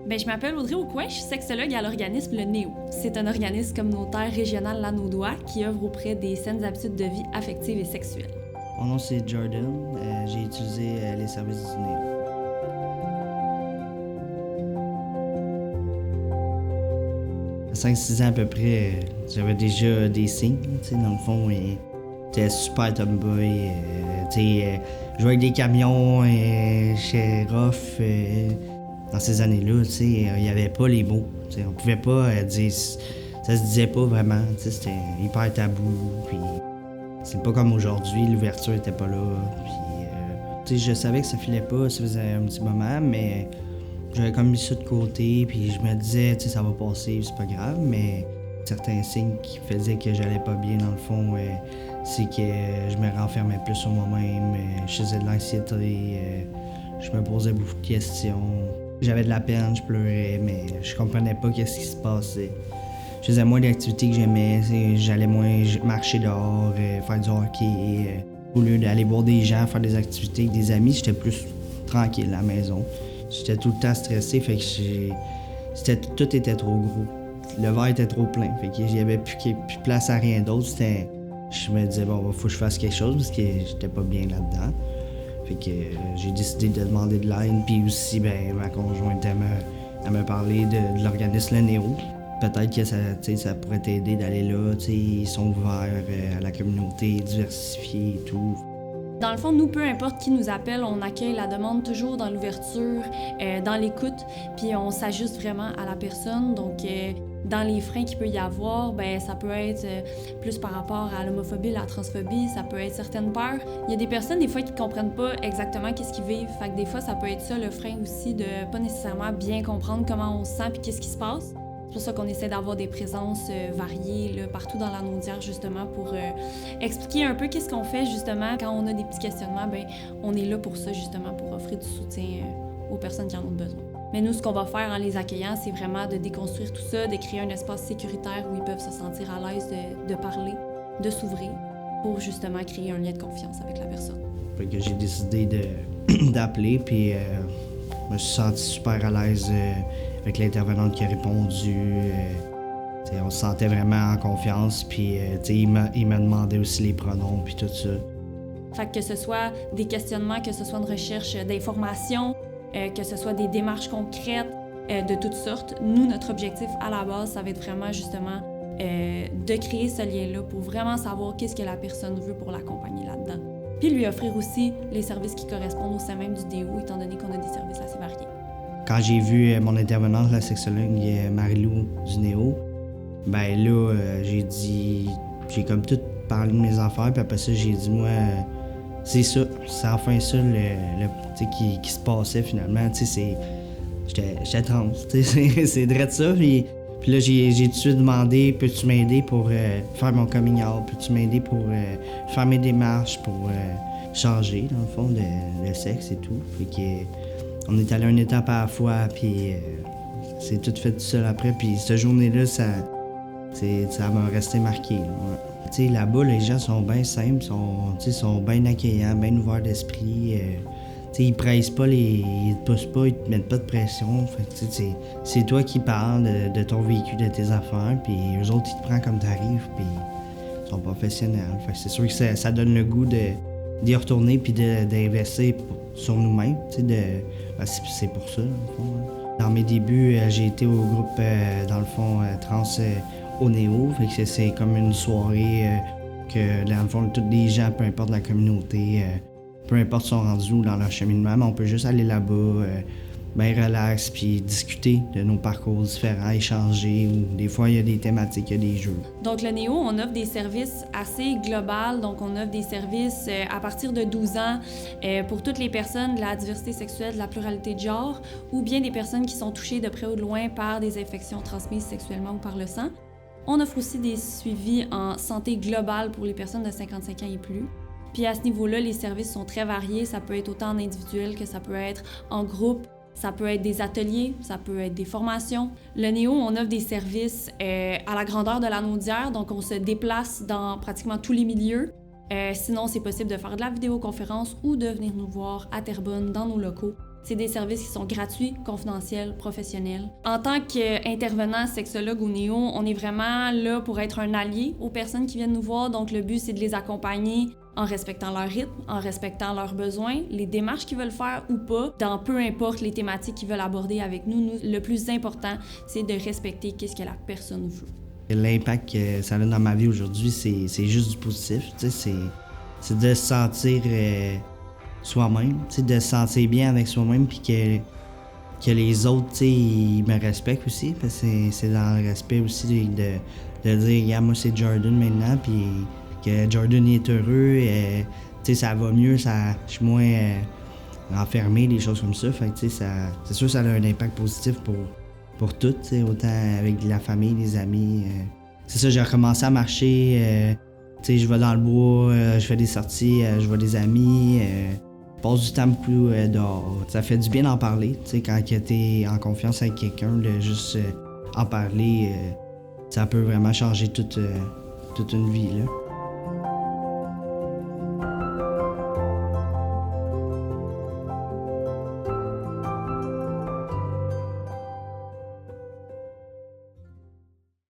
Je m'appelle Audrey Aucoin, je suis sexologue à l'organisme Le Néo. C'est un organisme communautaire régional Lanaudois qui œuvre auprès des saines habitudes de vie affectives et sexuelles. Mon nom c'est Jordan, j'ai utilisé les services du Néo. À 5-6 ans à peu près, j'avais déjà des signes, dans le fond. J'étais super tomboy, je jouais avec des camions, j'étais rough. Dans ces années-là, il n'y avait pas les mots. On pouvait pas dire... Ça se disait pas vraiment, c'était hyper tabou. Puis c'est pas comme aujourd'hui, l'ouverture était pas là. Puis, je savais que ça filait pas, ça faisait un petit moment, mais j'avais comme mis ça de côté, puis je me disais, ça va passer, c'est pas grave, mais certains signes qui faisaient que j'allais pas bien, dans le fond, c'est que je me renfermais plus sur moi-même, je faisais de l'anxiété, je me posais beaucoup de questions. J'avais de la peine, je pleurais, mais je comprenais pas qu'est-ce qui se passait. Je faisais moins d'activités que j'aimais, j'allais moins marcher dehors, faire du hockey. Au lieu d'aller voir des gens, faire des activités avec des amis, j'étais plus tranquille à la maison. J'étais tout le temps stressé, fait que tout était trop gros. Le verre était trop plein, fait qu'il n'y avait plus place à rien d'autre. Je me disais, bon, faut que je fasse quelque chose parce que j'étais pas bien là-dedans. Fait que j'ai décidé de demander de l'aide, puis aussi, ma conjointe, elle me parlait de l'organisme Le Néo. Peut-être que ça pourrait t'aider d'aller là, ils sont ouverts à la communauté, diversifiés et tout. Dans le fond, nous, peu importe qui nous appelle, on accueille la demande toujours dans l'ouverture, dans l'écoute, puis on s'ajuste vraiment à la personne. Donc, dans les freins qu'il peut y avoir, ça peut être plus par rapport à l'homophobie, la transphobie, ça peut être certaines peurs. Il y a des personnes, des fois, qui ne comprennent pas exactement qu'est-ce qu'ils vivent. Fait que des fois, ça peut être ça, le frein aussi, de pas nécessairement bien comprendre comment on se sent puis qu'est-ce qui se passe. C'est pour ça qu'on essaie d'avoir des présences variées là, partout dans la Naudière, justement, pour expliquer un peu qu'est-ce qu'on fait, justement. Quand on a des petits questionnements, on est là pour ça, justement, pour offrir du soutien aux personnes qui en ont besoin. Mais nous, ce qu'on va faire en les accueillant, c'est vraiment de déconstruire tout ça, de créer un espace sécuritaire où ils peuvent se sentir à l'aise de parler, de s'ouvrir, pour justement créer un lien de confiance avec la personne. Fait que j'ai décidé d'appeler, puis je me suis senti super à l'aise avec l'intervenante qui a répondu. On se sentait vraiment en confiance, puis il m'a demandé aussi les pronoms, puis tout ça. Fait que ce soit des questionnements, que ce soit une recherche d'informations, que ce soit des démarches concrètes de toutes sortes. Nous, notre objectif à la base, ça va être vraiment justement de créer ce lien-là pour vraiment savoir qu'est-ce que la personne veut pour l'accompagner là-dedans. Puis lui offrir aussi les services qui correspondent au sein même du DO, étant donné qu'on a des services assez variés. Quand j'ai vu mon intervenante, la sexologue Marie-Lou du Néo, j'ai comme tout parlé de mes affaires, puis après ça, j'ai dit, moi, c'est ça, c'est enfin ça qui se passait finalement, j'étais trans, c'est vrai de ça, puis là, j'ai tout de suite demandé, peux-tu m'aider pour faire mon coming out, peux-tu m'aider pour faire mes démarches, pour changer, dans le fond, de sexe et tout, puis on est allé une étape à la fois, puis c'est tout fait tout seul après, puis cette journée-là, ça m'a resté marqué. Ouais. Là-bas, les gens sont bien simples, sont bien accueillants, bien ouverts d'esprit. Ils pressent pas, ils te poussent pas, ils te mettent pas de pression. Fait que, c'est toi qui parles de ton vécu, de tes affaires, puis eux autres, ils te prennent comme t'arrives, puis ils sont professionnels. Fait que c'est sûr que ça donne le goût d'y retourner puis d'investir sur nous-mêmes. C'est pour ça, dans le fond. Dans mes débuts, j'ai été au groupe, dans le fond, trans au Néo. Fait que c'est comme une soirée que, dans le fond, tous les gens, peu importe la communauté, peu importe son rendu ou dans leur cheminement, mais on peut juste aller là-bas, bien relax, puis discuter de nos parcours différents, échanger, ou des fois, il y a des thématiques, il y a des jeux. Donc, le Néo, on offre des services assez globaux. Donc, on offre des services à partir de 12 ans pour toutes les personnes de la diversité sexuelle, de la pluralité de genre, ou bien des personnes qui sont touchées de près ou de loin par des infections transmises sexuellement ou par le sang. On offre aussi des suivis en santé globale pour les personnes de 55 ans et plus. Puis à ce niveau-là, les services sont très variés. Ça peut être autant en individuel que ça peut être en groupe. Ça peut être des ateliers, ça peut être des formations. Le Néo, on offre des services à la grandeur de la Naudière, donc on se déplace dans pratiquement tous les milieux. Sinon, c'est possible de faire de la vidéoconférence ou de venir nous voir à Terrebonne dans nos locaux. C'est des services qui sont gratuits, confidentiels, professionnels. En tant qu'intervenant sexologue ou néo, on est vraiment là pour être un allié aux personnes qui viennent nous voir. Donc le but, c'est de les accompagner en respectant leur rythme, en respectant leurs besoins, les démarches qu'ils veulent faire ou pas, dans peu importe les thématiques qu'ils veulent aborder avec nous. Le plus important, c'est de respecter qu'est-ce que la personne veut. L'impact que ça a dans ma vie aujourd'hui, c'est juste du positif. C'est de se sentir soi-même, de se sentir bien avec soi-même, puis que les autres, ils me respectent aussi, parce que c'est dans le respect aussi de dire, regarde, moi c'est Jordan maintenant, puis que Jordan est heureux, ça va mieux, je suis moins enfermé, des choses comme ça. Fait que, c'est sûr que ça a un impact positif pour tout, autant avec la famille, les amis. C'est ça, j'ai recommencé à marcher, je vais dans le bois, je fais des sorties, je vois des amis, je passe du temps beaucoup dehors. Ça fait du bien d'en parler, quand tu es en confiance avec quelqu'un, de juste en parler, ça peut vraiment changer toute une vie, là.